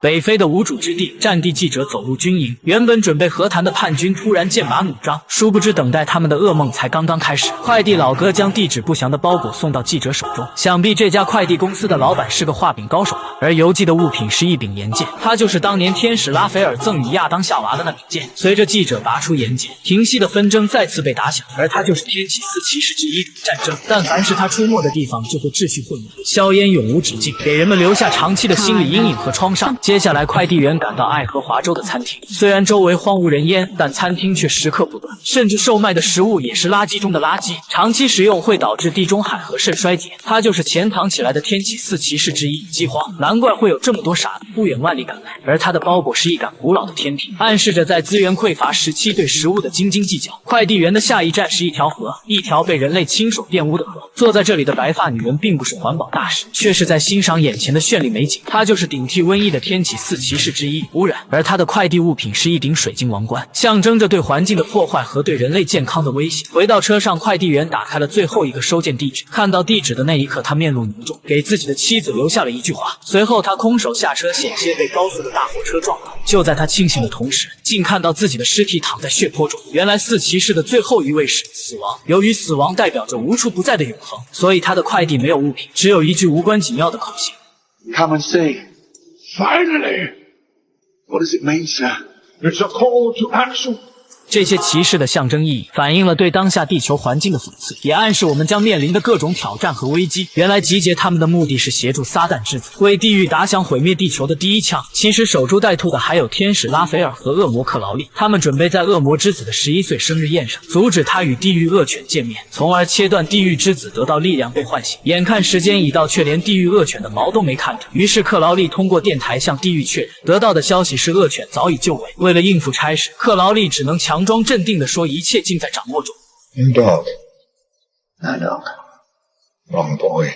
北非的无主之地，战地记者走入军营，原本准备和谈的叛军突然剑拔弩张，殊不知等待他们的噩梦才刚刚开始。快递老哥将地址不详的包裹送到记者手中，想必这家快递公司的老板是个画饼高手吧。而邮寄的物品是一柄岩剑，它就是当年天使拉斐尔赠予亚当夏娃的那柄剑。随着记者拔出岩剑，平息的纷争再次被打响，而他就是天启四骑士之一战争。但凡是他出没的地方，就会秩序混乱，硝烟永无止境，给人们留下长期的心理阴影和创伤。接下来，快递员赶到爱荷华州的餐厅，虽然周围荒无人烟，但餐厅却食客不断，甚至售卖的食物也是垃圾中的垃圾。长期食用会导致地中海和肾衰竭。他就是潜藏起来的天启四骑士之一饥荒，难怪会有这么多傻子不远万里赶来。而他的包裹是一杆古老的天平，暗示着在资源匮乏时期对食物的斤斤计较。快递员的下一站是一条河，一条被人类亲手玷污的河。坐在这里的白发女人并不是环保大使，却是在欣赏眼前的绚丽美景。她就是顶替瘟疫的天启四骑士之一污染，而他的快递物品是一顶水晶王冠，象征着对环境的破坏和对人类健康的威胁。回到车上，快递员打开了最后一个收件地址，看到地址的那一刻，他面露凝重，给自己的妻子留下了一句话。随后他空手下车，险些被高速的大货车撞到。就在他庆幸的同时，竟看到自己的尸体躺在血泊中。原来四骑士的最后一位是死亡，由于死亡代表着无处不在的永恒，所以他的快递没有物品，只有一句无关紧要的口信 Come and see. Finally! What does it mean, sir? It's a call to action. 这些骑士的象征意义反映了对当下地球环境的讽刺，也暗示我们将面临的各种挑战和危机。原来集结他们的目的是协助撒旦之子为地狱打响毁灭地球的第一枪。其实守株待兔的还有天使拉斐尔和恶魔克劳利，他们准备在恶魔之子的11岁生日宴上阻止他与地狱恶犬见面，从而切断地狱之子得到力量被唤醒。眼看时间已到，却连地狱恶犬的毛都没看着，于是克劳利通过电台向地狱确认，得到的消息是恶犬早已就位。为了应付差事，克劳利只能强装镇定地说一切尽在掌握中。 New dog. No dog. Wrong boy.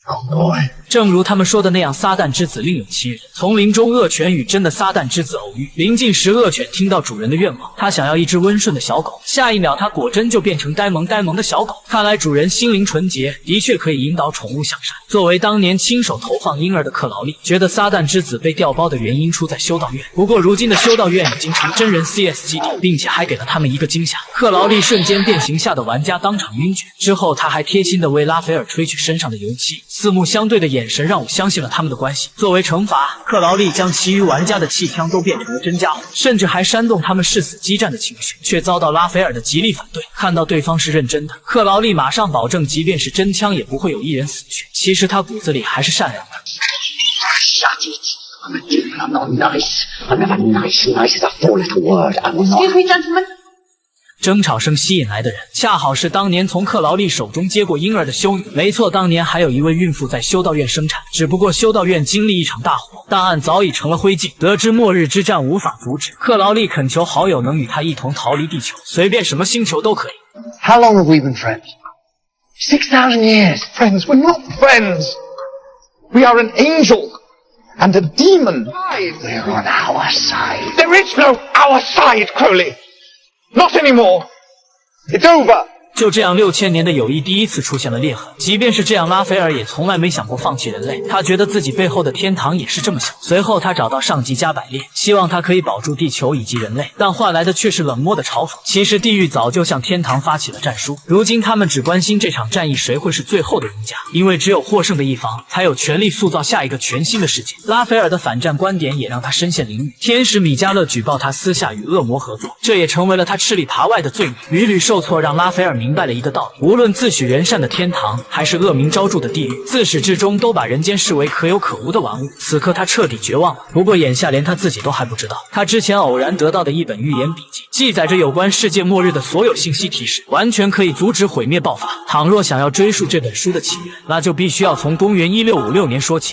Wrong boy. 正如他们说的那样，撒旦之子另有其人。丛林中，恶犬与真的撒旦之子偶遇，临近时，恶犬听到主人的愿望，他想要一只温顺的小狗。下一秒，他果真就变成呆萌的小狗。看来主人心灵纯洁，的确可以引导宠物向善。作为当年亲手投放婴儿的克劳利，觉得撒旦之子被调包的原因出在修道院。不过如今的修道院已经成真人 CS 基地，并且还给了他们一个惊吓。克劳利瞬间变形，吓得玩家当场晕厥。之后他还贴心地为拉斐尔吹去身上的油漆，四目相对的眼神让我相信了他们的关系。作为惩罚，克劳利将其余玩家的气枪都变成了真家伙，甚至还煽动他们誓死激战的情绪，却遭到拉斐尔的极力反对。看到对方是认真的，克劳利马上保证，即便是真枪也不会有一人死去。其实他骨子里还是善良的。 Shut it. I'm a demon. I'm not nice. I'm never nice. Nice is a four letter word. I will not. Excuse me, gentlemen. 争吵声吸引来的人，恰好是当年从克劳利手中接过婴儿的修女。没错，当年还有一位孕妇在修道院生产，只不过修道院经历一场大火，档案早已成了灰烬。得知末日之战无法阻止，克劳利恳求好友能与他一同逃离地球，随便什么星球都可以。 How long have we been friends? 6,000 years. Friends, we're not friends. We are an angel and a demon. We're on our side. There is no our side, Crowley. Not anymore. It's over. 就这样，6000年的友谊第一次出现了裂痕。即便是这样，拉斐尔也从来没想过放弃人类。他觉得自己背后的天堂也是这么想。随后，他找到上级加百列，希望他可以保住地球以及人类，但换来的却是冷漠的嘲讽。其实，地狱早就向天堂发起了战书，如今他们只关心这场战役谁会是最后的赢家，因为只有获胜的一方才有权利塑造下一个全新的世界。拉斐尔的反战观点也让他身陷囹圄。天使米迦勒举报他私下与恶魔合作，这也成为了他吃里扒外的罪名。屡屡受挫让拉斐尔明白了一个道理：无论自诩人善的天堂，还是恶名昭著的地狱，自始至终都把人间视为可有可无的玩物。此刻他彻底绝望了。不过眼下连他自己都还不知道，他之前偶然得到的一本预言笔记，记载着有关世界末日的所有信息提示，完全可以阻止毁灭爆发。倘若想要追溯这本书的起源，那就必须要从公元1656年说起。